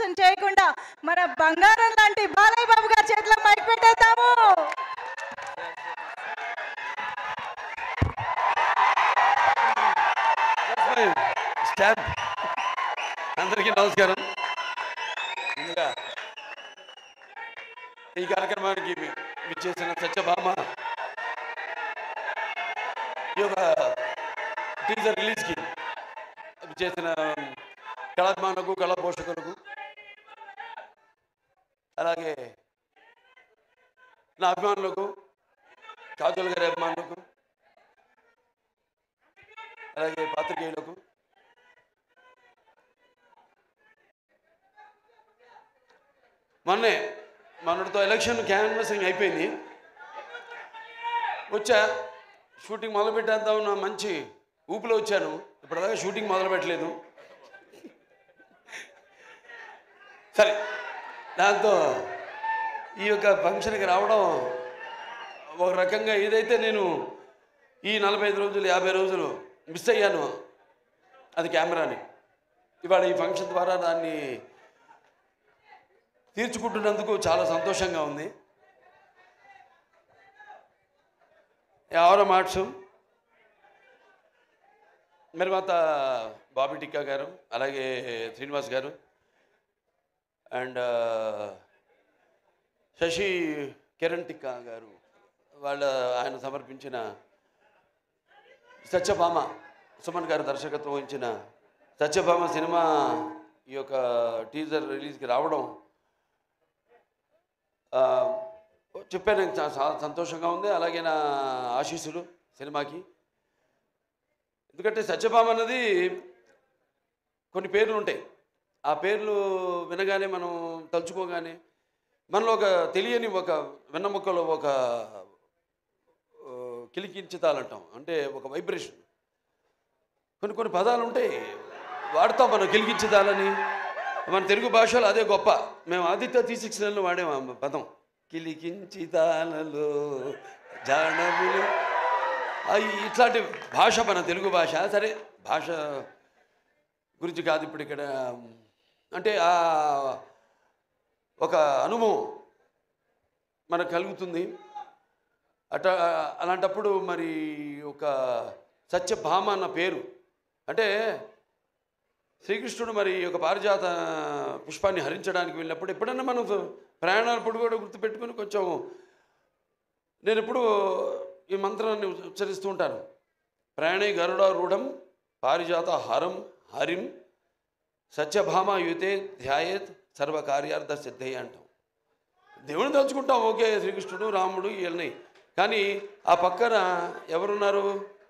ఆలస్యం చేయకుండా మన బంగారం లాంటి బాలయ్య బాబు గారి చేతిలో మైక్ పెట్టేద్దాము. అందరికీ నమస్కారం. ముందుగా ఈ కార్యక్రమానికి విచ్చేసిన సత్యభామ ఈ యొక్క టీజర్ రిలీజ్కి విచ్చేసిన కళాభిమానులకు కళా పోషకులకు అలాగే నా అభిమానులకు కాజల్ గారి అభిమానులకు అలాగే పాత్రికేయులకు మొన్నటితో ఎలక్షన్ క్యాన్వాసింగ్ అయిపోయింది. వచ్చా షూటింగ్ మొదలు పెట్టేద్దామన్న మంచి ఊపిలో వచ్చాను. ఇప్పటిదాకా షూటింగ్ మొదలు పెట్టలేదు. సరే, దాంతో ఈ యొక్క ఫంక్షన్కి రావడం ఒక రకంగా ఏదైతే నేను ఈ 45 రోజులు 50 రోజులు మిస్ అయ్యాను అది కెమెరాని, ఇవాళ ఈ ఫంక్షన్ ద్వారా దాన్ని తీర్చుకుంటున్నందుకు చాలా సంతోషంగా ఉంది. ఎవరో మార్చు నిర్మాత బాబీ టిక్కా గారు, అలాగే శ్రీనివాస్ గారు అండ్ శశి కిరణ్ టిక్కా గారు ఆయన సమర్పించిన సత్యభామ, సుమన్ గారు దర్శకత్వం వహించిన సత్యభామ సినిమా ఈ యొక్క టీజర్ రిలీజ్కి రావడం చెప్పాను, చాలా సంతోషంగా ఉంది. అలాగే నా ఆశీస్సులు సినిమాకి. ఎందుకంటే సత్యభామ అన్నది కొన్ని పేర్లు ఉంటాయి. ఆ పేర్లు వినగానే మనం తలుచుకోగానే మనలో ఒక తెలియని ఒక వెన్నముక్కలో ఒక కిలికించుతాలంటాం, అంటే ఒక వైబ్రేషన్. కొన్ని పదాలు ఉంటాయి వాడతాం మనం, కిలికించుతాలని. మన తెలుగు భాషలో అదే గొప్ప. మేము ఆదిత్య 369లో వాడేము ఆ పదం, కిలికించితాలలో జానములు. ఇట్లాంటి భాష మన తెలుగు భాష. సరే, భాష గురించి కాదు ఇప్పుడు ఇక్కడ. అంటే ఒక అనుభవం మనకు కలుగుతుంది. అలాంటప్పుడు మరి ఒక సత్యభామ అన్న పేరు అంటే శ్రీకృష్ణుడు మరి ఒక పారిజాత పుష్పాన్ని హరించడానికి వెళ్ళినప్పుడు ఎప్పుడన్నా మనం ప్రయాణాలప్పుడు కూడా గుర్తుపెట్టుకొని కొంచెం నేను ఎప్పుడు ఈ మంత్రాన్ని ఉచ్చరిస్తూ ఉంటాను. ప్రయాణే గరుడారూఢం పారిజాత హరం హరిం సత్యభామ యుతే ధ్యాయేత్ సర్వకార్యార్థ సిద్ధయ్య అంటాం. దేవుని తలుచుకుంటాం, ఓకే, శ్రీకృష్ణుడు రాముడు వీళ్ళని. కానీ ఆ పక్కన ఎవరున్నారు?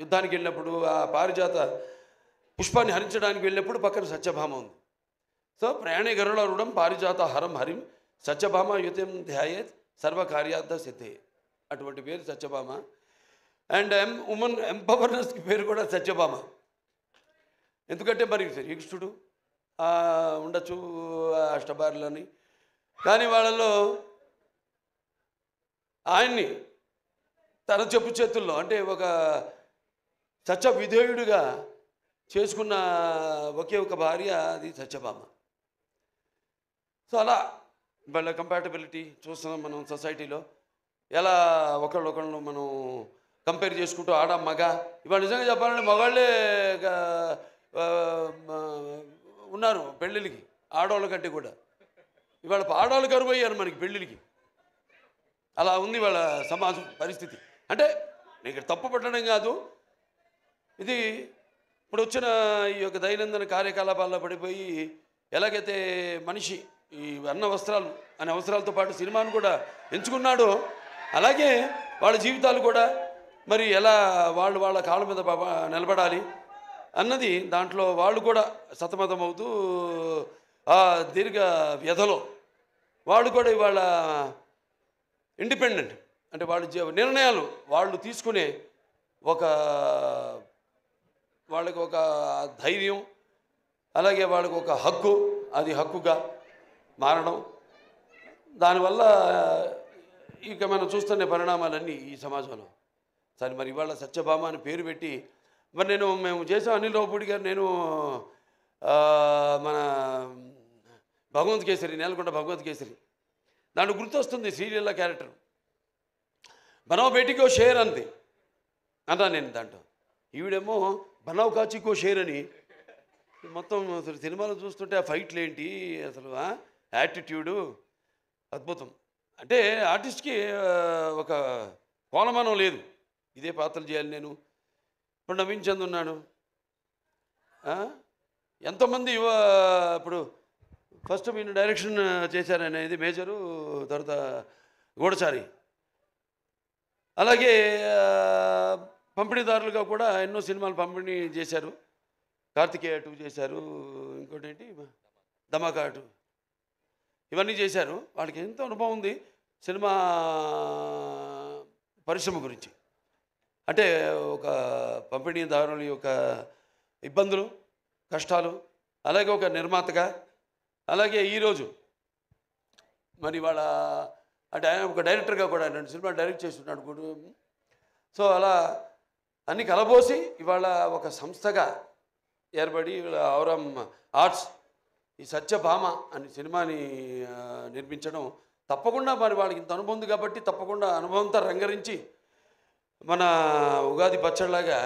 యుద్ధానికి వెళ్ళినప్పుడు ఆ పారిజాత పుష్పాన్ని హరించడానికి వెళ్ళినప్పుడు పక్కన సత్యభామ ఉంది. సో ప్రయాణే గరుడారూఢం పారిజాత హరం హరిం సత్యభామ యుతం ధ్యాయేత్ సర్వకార్యార్థ సిద్ధే. అటువంటి పేరు సత్యభామ. అండ్ ఉమెన్ ఎంపవర్నెస్కి పేరు కూడా సత్యభామ. ఎందుకంటే మరి శ్రీకృష్ణుడు ఉండొచ్చు అష్టభార్యలని, కానీ వాళ్ళలో ఆయన్ని తన చెప్పు చేతుల్లో అంటే ఒక సత్య విధేయుడిగా చేసుకున్న ఒకే ఒక భార్య, అది సత్యభామ. సో అలా వాళ్ళ కంపాటబిలిటీ చూస్తున్నాం మనం సొసైటీలో. ఎలా ఒకళ్ళొకళ్ళు మనం కంపేర్ చేసుకుంటూ ఆడ మగ. ఇవాళ నిజంగా చెప్పాలంటే మగాళ్ళే ఉన్నారు పెళ్ళిళ్ళకి ఆడవాళ్ళ కంటే కూడా. ఇవాళ ఆడవాళ్ళు కరువు అయ్యారు మనకి పెళ్ళిళ్ళకి. అలా ఉంది వాళ్ళ సమాజం పరిస్థితి. అంటే నేను తప్పు పట్టడం కాదు, ఇది ఇప్పుడు వచ్చిన ఈ యొక్క దైనందిన కార్యకలాపాల్లో పడిపోయి ఎలాగైతే మనిషి ఈ అన్న వస్త్రాలు అనే అవసరాలతో పాటు సినిమాను కూడా ఎంచుకున్నాడో అలాగే వాళ్ళ జీవితాలు కూడా మరి ఎలా వాళ్ళ కాళ్ళ మీద నిలబడాలి అన్నది దాంట్లో వాళ్ళు కూడా సతమతమవుతూ ఆ దీర్ఘ వ్యధలో వాళ్ళు కూడా ఇవాళ ఇండిపెండెంట్ అంటే వాళ్ళ నిర్ణయాలు వాళ్ళు తీసుకునే వాళ్ళకి ఒక ధైర్యం, అలాగే వాళ్ళకి ఒక హక్కు, అది హక్కుగా మారడం. దానివల్ల ఇక మనం చూస్తున్న పరిణామాలన్నీ ఈ సమాజంలో. సరే, మరి ఇవాళ సత్యభామ అని పేరు పెట్టి మరి మేము చేసాం. అనిల్ రావుపూడి గారు, నేను మన భగవంత్ కేసరి, నేలకొండ భగవంత్ కేసరి. దాంట్లో గుర్తొస్తుంది సీరియల్లో క్యారెక్టర్, బనావ్ బేటీకో షేర్ అంది అన్నా నేను దాంట్లో. ఈవిడేమో బనావ్ కాచికో షేర్ అని. మొత్తం అసలు సినిమాలో చూస్తుంటే ఆ ఫైట్లు ఏంటి అసలు, యాటిట్యూడు అద్భుతం. అంటే ఆర్టిస్ట్కి ఒక కోలమానం లేదు, ఇదే పాత్రలు చేయాలి నేను. ఇప్పుడు నవీన్ చంద్ ఉన్నాడు, ఎంతోమంది ఇప్పుడు ఫస్ట్ మీరు డైరెక్షన్ చేశారనేది మేజరు, తర్వాత గూఢచారి. అలాగే పంపిణీదారులుగా కూడా ఎన్నో సినిమాలు పంపిణీ చేశారు. కార్తికేయ 2 చేశారు, ఇంకోటి ఏంటి ధమాకా 2, ఇవన్నీ చేశారు. వాళ్ళకి ఎంతో అనుభవం ఉంది సినిమా పరిశ్రమ గురించి. అంటే ఒక పంపిణీదారుల యొక్క ఇబ్బందులు, కష్టాలు, అలాగే ఒక నిర్మాతగా, అలాగే ఈరోజు మరి వాళ్ళ అంటే ఆయన ఒక డైరెక్టర్గా కూడా 2 సినిమాలు డైరెక్ట్ చేస్తున్నాడు కూడా. సో అలా అన్ని కలబోసి ఇవాళ ఒక సంస్థగా ఏర్పడి ఔరం ఆర్ట్స్ ఈ సత్యభామ అనే సినిమాని నిర్మించడం తప్పకుండా మరి వాళ్ళకి ఇంత అనుభవం ఉంది కాబట్టి తప్పకుండా అనుభవంతో రంగరించి మన ఉగాది పచ్చడిలాగా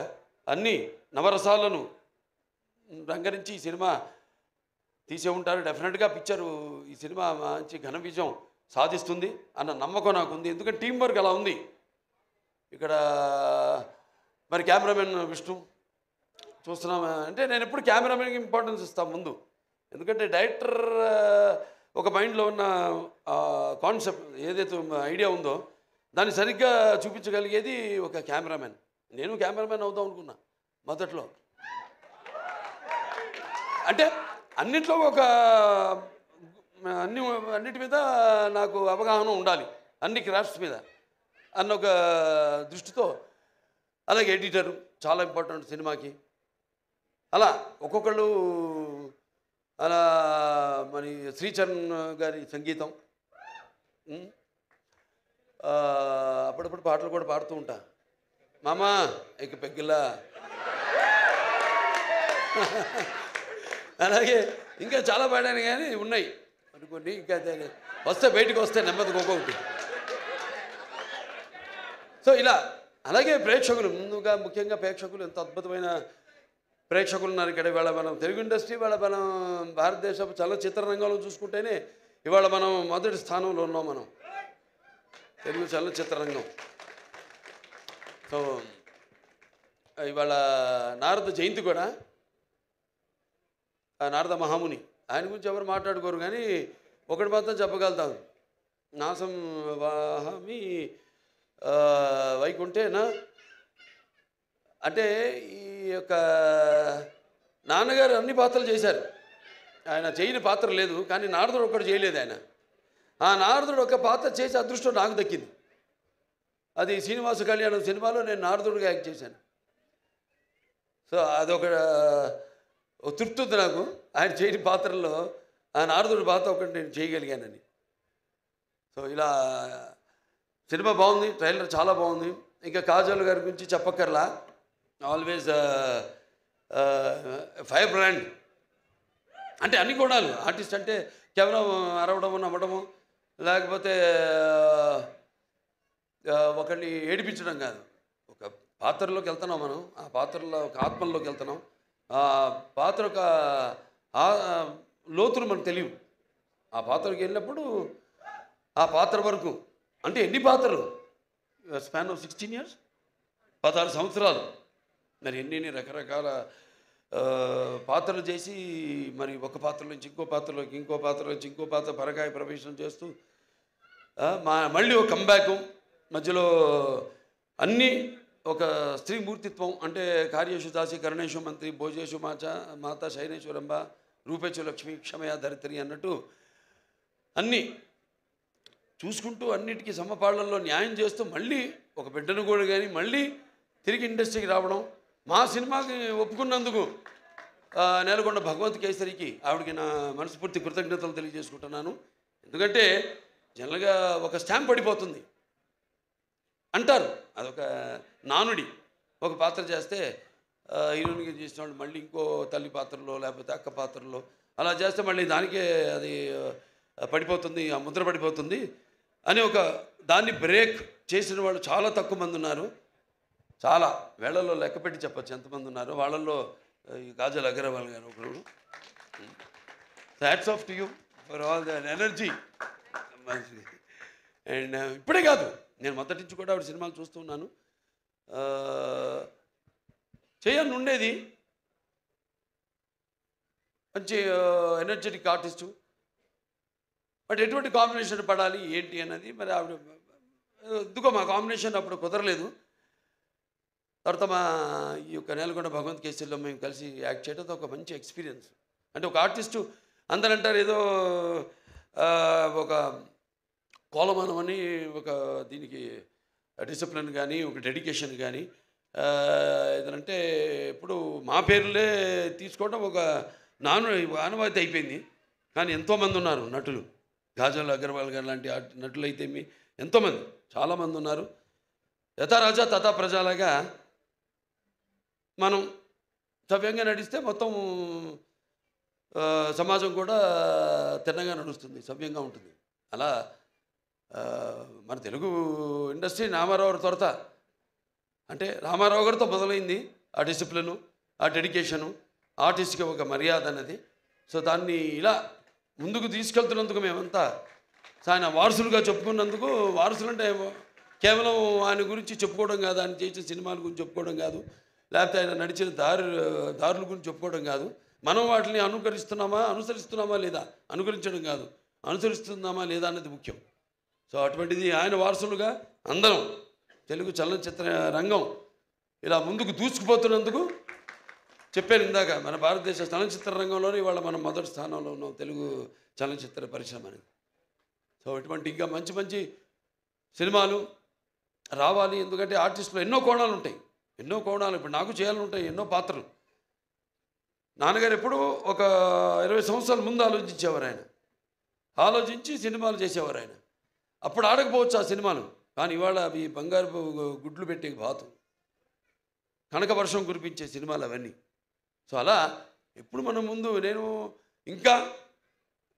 అన్ని నవరసాలను రంగరించి ఈ సినిమా తీసే ఉంటారు. డెఫినెట్గా పిక్చరు ఈ సినిమా మంచి ఘన విజయం సాధిస్తుంది అన్న నమ్మకం నాకుంది. ఎందుకంటే టీం వర్క్ అలా ఉంది. ఇక్కడ మరి కెమెరామెన్ విష్ణు చూస్తున్నాం అంటే నేను ఎప్పుడు కెమెరామెన్కి ఇంపార్టెన్స్ ఇస్తాను ముందు. ఎందుకంటే డైరెక్టర్ ఒక మైండ్లో ఉన్న కాన్సెప్ట్ ఏదైతే ఐడియా ఉందో దాన్ని సరిగ్గా చూపించగలిగేది ఒక కెమెరామెన్. నేను కెమెరామెన్ అవుదాం అనుకున్నా మొదట్లో. అంటే అన్నిట్లో ఒక అన్నిటి మీద నాకు అవగాహన ఉండాలి, అన్ని క్రాఫ్ట్స్ మీద అన్న ఒక దృష్టితో. అలాగే ఎడిటరు చాలా ఇంపార్టెంట్ సినిమాకి. అలా ఒక్కొక్కళ్ళు అలా మరి శ్రీచరణ్ గారి సంగీతం, అప్పుడప్పుడు పాటలు కూడా పాడుతూ ఉంటా. మామా ఇక పెగ్గిల్లా. అలాగే ఇంకా చాలా పాడాను కానీ ఉన్నాయి అనుకోండి, ఇంకా వస్తే బయటకు వస్తే నెమ్మదిగా ఒక్కొక్కటి. సో ఇలా అలాగే ప్రేక్షకులు ముందుగా ముఖ్యంగా ప్రేక్షకులు ఎంత అద్భుతమైన ప్రేక్షకులు ఉన్నారు ఇక్కడ. ఇవాళ మనం తెలుగు ఇండస్ట్రీ, ఇవాళ మనం భారతదేశ చలనచిత్ర రంగంలో చూసుకుంటేనే ఇవాళ మనం మొదటి స్థానంలో ఉన్నాం మనం, తెలుగు చలనచిత్ర రంగం. సో ఇవాళ నారద జయంతి కూడా, నారద మహాముని, ఆయన గురించి ఎవరు మాట్లాడుకోరు కానీ ఒకటి మాత్రం చెప్పగలుగుతాను, నాసం వాహమి వైకుంఠేనా. అంటే ఈ యొక్క నాన్నగారు అన్ని పాత్రలు చేశారు, ఆయన చేయని పాత్ర లేదు. కానీ నారదుడు ఒక్కడు చేయలేదు ఆయన. ఆ నారదుడు ఒక పాత్ర చేసే అదృష్టం నాకు దక్కింది. అది శ్రీనివాస కళ్యాణం సినిమాలో నేను నారదుడిగా యాక్ట్ చేశాను. సో అదొక తృప్తి ఉంది నాకు, ఆయన చేయని పాత్రల్లో ఆ నారదుడి పాత్ర ఒకటి నేను చేయగలిగానని. సో ఇలా సినిమా బాగుంది, ట్రైలర్ చాలా బాగుంది. ఇంకా కాజల్ గారి గురించి చెప్పక్కర్లా, ఆల్వేస్ ఫైర్ బ్రాండ్. అంటే అన్ని గుణాలు, ఆర్టిస్ట్ అంటే కేవలం అరవడము నమ్మడము లేకపోతే ఒకరిని ఏడిపించడం కాదు. ఒక పాత్రలోకి వెళ్తున్నాం మనం, ఆ పాత్రలో ఒక ఆత్మల్లోకి వెళ్తున్నాం. ఆ పాత్ర ఒక లోతులు మనకు తెలియవు. ఆ పాత్రకి వెళ్ళినప్పుడు ఆ పాత్ర వరకు అంటే ఎన్ని పాత్రలు, స్పాన్ ఆఫ్ 16 years, 16 సంవత్సరాలు, మరి ఎన్ని రకరకాల పాత్రలు చేసి మరి ఒక పాత్ర నుంచి ఇంకో పాత్రలోకి, ఇంకో పాత్ర నుంచి ఇంకో పాత్ర పరకాయ ప్రవేశం చేస్తూ మళ్ళీ ఒక కంబ్యాక్ మధ్యలో అన్నీ ఒక స్త్రీ మూర్తిత్వం. అంటే కార్యేషు దాసి కరుణేషు మంత్రి భోజేషు మాత శైనేశ్వరంబ రూపేచు లక్ష్మి క్షమయ ధరిత్రి అన్నట్టు అన్నీ చూసుకుంటూ అన్నిటికీ సమపాళ్లలో న్యాయం చేస్తూ మళ్ళీ ఒక బిడ్డను కూడా కానీ మళ్ళీ తిరిగి ఇండస్ట్రీకి రావడం. మా సినిమాకి ఒప్పుకున్నందుకు నేలకొండ భగవంత్ కేసరికి ఆవిడకి నా మనస్ఫూర్తి కృతజ్ఞతలు తెలియజేసుకుంటున్నాను. ఎందుకంటే జనరల్గా ఒక స్టాంప్ పడిపోతుంది అంటారు, అదొక నానుడి. ఒక పాత్ర చేస్తే హీరోయిన్గా చేసిన వాళ్ళు మళ్ళీ ఇంకో తల్లి పాత్రలో లేకపోతే అక్క పాత్రలో అలా చేస్తే మళ్ళీ దానికే అది పడిపోతుంది, ఆ ముద్ర పడిపోతుంది అని ఒక దాన్ని బ్రేక్ చేసిన వాళ్ళు చాలా తక్కువ మంది ఉన్నారు. చాలా వేళల్లో లెక్కపెట్టి చెప్పచ్చు ఎంతమంది ఉన్నారు. వాళ్ళల్లో ఈ కాజల్ అగర్వాల్ గారు ఒకరు. Hats off to you for all the energy. And ఇప్పుడే కాదు, నేను మొదటి నుంచి కూడా ఆవిడ సినిమాలు చూస్తూ ఉన్నాను. చేయాలని ఉండేది, మంచి ఎనర్జెటిక్ ఆర్టిస్టు. బట్ ఎటువంటి కాంబినేషన్ పడాలి ఏంటి అన్నది మరి ఆవిడ ఎందుకో మా కాంబినేషన్ అప్పుడు కుదరలేదు. తర్వాత మా ఈ యొక్క నేలకొండ భగవంత్ కేసరిలో మేము కలిసి యాక్ట్ చేయడం ఒక మంచి ఎక్స్పీరియన్స్. అంటే ఒక ఆర్టిస్టు అందరూ అంటారు ఏదో ఒక కోలమానం అని, ఒక దీనికి డిసిప్లిన్ కానీ ఒక డెడికేషన్ కానీ ఏదంటే ఇప్పుడు మా పేర్లే తీసుకోవడం ఒక ఆనవాయితీ అయిపోయింది. కానీ ఎంతోమంది ఉన్నారు నటులు, కాజల్ అగర్వాల్ గారు లాంటి నటులు అయితే ఎంతోమంది చాలామంది ఉన్నారు. యథా రాజా తథా ప్రజలాగా మనం సవ్యంగా నడిస్తే మొత్తం సమాజం కూడా తిన్నగా నడుస్తుంది, సవ్యంగా ఉంటుంది. అలా మన తెలుగు ఇండస్ట్రీ రామారావు త్వరత అంటే రామారావు గారితో మొదలైంది ఆ డిసిప్లిను, ఆ డెడికేషను, ఆర్టిస్ట్కి ఒక మర్యాద అన్నది. సో దాన్ని ఇలా ముందుకు తీసుకెళ్తున్నందుకు మేమంతా ఆయన వారసులుగా చెప్పుకున్నందుకు, వారసులు అంటే కేవలం ఆయన గురించి చెప్పుకోవడం కాదు, ఆయన చేసిన సినిమాల గురించి చెప్పుకోవడం కాదు, లేకపోతే ఆయన నడిచిన దారుల గురించి చెప్పుకోవడం కాదు. మనం వాటిని అనుసరిస్తున్నామా లేదా, అనుకరించడం కాదు, అనుసరిస్తున్నామా లేదా అన్నది ముఖ్యం. సో అటువంటిది ఆయన వారసులుగా అందరం తెలుగు చలనచిత్ర రంగం ఇలా ముందుకు దూసుకుపోతున్నందుకు చెప్పాను ఇందాక, మన భారతదేశ చలనచిత్ర రంగంలోనే ఇవాళ మనం మొదటి స్థానంలో ఉన్నాం, తెలుగు చలనచిత్ర పరిశ్రమ అనేది. సో ఇటువంటి ఇంకా మంచి మంచి సినిమాలు రావాలి. ఎందుకంటే ఆర్టిస్టులో ఎన్నో కోణాలు ఉంటాయి, ఎన్నో కోణాలు. ఇప్పుడు నాకు చేయాలని ఉంటాయి ఎన్నో పాత్రలు. నాన్నగారు ఎప్పుడు ఒక 20 సంవత్సరాల ముందు ఆలోచించేవారు. ఆయన ఆలోచించి సినిమాలు చేసేవారు. ఆయన అప్పుడు ఆడకపోవచ్చు ఆ సినిమాలు, కానీ ఇవాళ అవి బంగారు గుడ్లు పెట్టే బాతు, కనక వర్షం కురిపించే సినిమాలు అవన్నీ. సో అలా ఎప్పుడు మనం ముందు నేను ఇంకా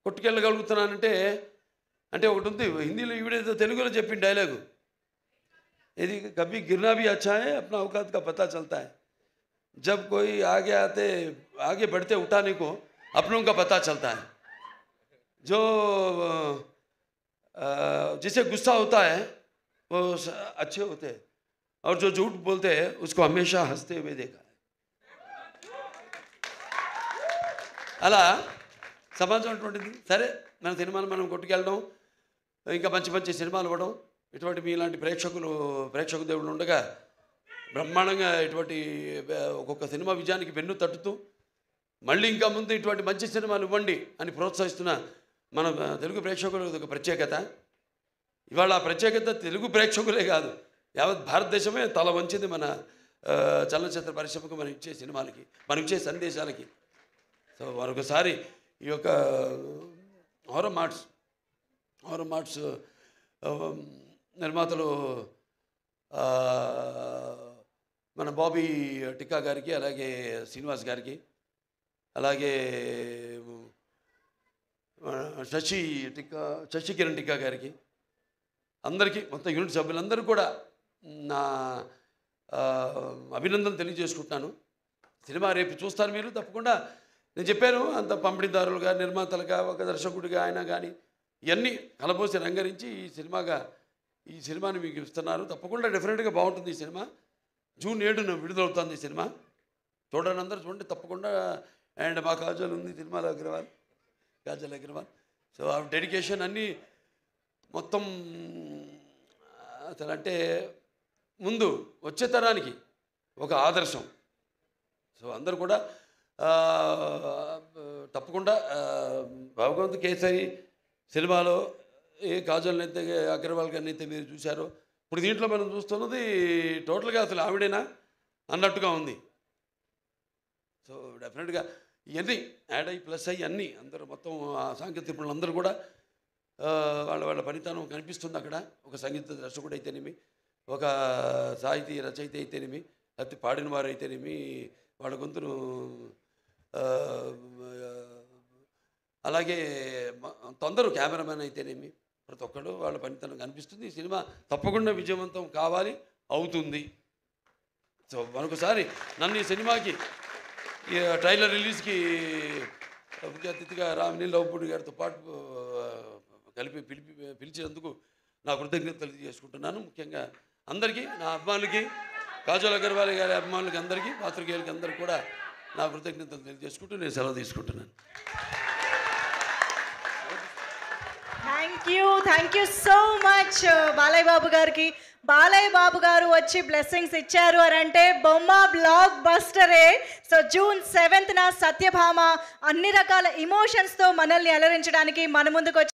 కొట్టుకెళ్ళగలుగుతున్నానంటే అంటే ఒకటి ఉంది హిందీలో, ఈవిడేదో తెలుగులో చెప్పిన డైలాగు, ఇది కభీ గిర్నా భీ అచ్చా హై అప్నా औकात का पता चलता है, जब कोई आगे बढ़ते उठाने को अपनों का पता चलता है, जो जिसे गुस्सा होता है वो अच्छे होते हैं और जो झूठ बोलते हैं उसको हमेशा हंसते हुए देखा है. అలా సమాజం అటువంటిది. సరే మన సినిమాలు మనం కొట్టుకెళ్ళడం, ఇంకా మంచి మంచి సినిమాలు ఇవ్వడం, ఇటువంటి మీలాంటి ప్రేక్షక దేవుళ్ళు ఉండగా బ్రహ్మాండంగా ఇటువంటి ఒక్కొక్క సినిమా విజయానికి వెన్ను తట్టుతూ మళ్ళీ ఇంకా ముందు ఇటువంటి మంచి సినిమాలు ఇవ్వండి అని ప్రోత్సహిస్తున్న మన తెలుగు ప్రేక్షకులు ఒక ప్రత్యేకత. ఇవాళ ఆ ప్రత్యేకత తెలుగు ప్రేక్షకులే కాదు, యావత్ భారతదేశమే తల వంచింది మన చలనచిత్ర పరిశ్రమకు, మనం ఇచ్చే సినిమాలకి, మనం ఇచ్చే సందేశాలకి. సో మరొకసారి ఈ యొక్క హారర్ మార్ట్స్ నిర్మాతలు మన బాబీ టిక్కా గారికి, అలాగే శ్రీనివాస్ గారికి, అలాగే శశి కిరణ్ టిక్కా గారికి, అందరికీ మొత్తం యూనిట్ సభ్యులందరూ కూడా నా అభినందన తెలియజేసుకుంటున్నాను. సినిమా రేపు చూస్తారు మీరు తప్పకుండా. నేను చెప్పాను అంత పంపిణీదారులుగా, నిర్మాతలుగా, ఒక దర్శకుడిగా ఆయన కానీ ఇవన్నీ కలబోసి రంగరించి ఈ సినిమాని మీకు ఇస్తున్నారు. తప్పకుండా డెఫినెట్గా బాగుంటుంది ఈ సినిమా. జూన్ 7న విడుదలవుతుంది ఈ సినిమా. చూడండి, అందరూ చూడండి తప్పకుండా. అండ్ మా కాజల్ ఉంది సినిమాలో, కాజల్ అగర్వాల్. సో ఆ డెడికేషన్ అన్నీ మొత్తం అసలు అంటే ముందు వచ్చే తరానికి ఒక ఆదర్శం. సో అందరూ కూడా తప్పకుండా భగవంత్ కేసరి సినిమాలో ఏ కాజల్ని అయితే అగర్వాల్ గారిని అయితే మీరు చూశారో, ఇప్పుడు దీంట్లో మనం చూస్తున్నది టోటల్గా అసలు ఆవిడేనా అన్నట్టుగా ఉంది. సో డెఫినెట్గా ఇవన్నీ యాడ్ అయ్యి ప్లస్ అయ్యి అన్నీ అందరూ మొత్తం సాంకేతిక నిపుణులు అందరూ కూడా వాళ్ళ పనితనం కనిపిస్తుంది అక్కడ. ఒక సంగీత దర్శకుడు అయితేనేమి, ఒక సాహితీ రచయిత అయితేనేమి, లేకపోతే పాడిన వారు అయితేనేమి, వాళ్ళ గొంతును అలాగే అందరూ కెమెరామెన్ అయితేనేమి ప్రతి ఒక్కరు వాళ్ళ పనితనం కనిపిస్తుంది. ఈ సినిమా తప్పకుండా విజయవంతం కావాలి, అవుతుంది. సో మరొకసారి నన్ను ఈ సినిమాకి ఈ ట్రైలర్ రిలీజ్కి ముఖ్య అతిథిగా రామినీల్ లవపూడి గారితో పాటు కలిపి పిలిచినందుకు నా కృతజ్ఞతలు తెలియజేసుకుంటున్నాను. ముఖ్యంగా అందరికీ, నా అభిమానులకి, కాజల్ అగర్వాల్ గారి అభిమానులకి అందరికీ, పాత్రికేయులకి అందరికీ కూడా నా కృతజ్ఞతలు తెలియజేసుకుంటూ నేను సెలవు తీసుకుంటున్నాను. Thank you so much Balayya Babu గారికి. బాలయ్య బాబు గారు వచ్చి బ్లెస్సింగ్స్ ఇచ్చారు అని అంటే బొమ్మ బ్లాక్ బస్టరే. సో జూన్ 7న సత్యభామ అన్ని రకాల ఇమోషన్స్తో మనల్ని అలరించడానికి మన ముందుకు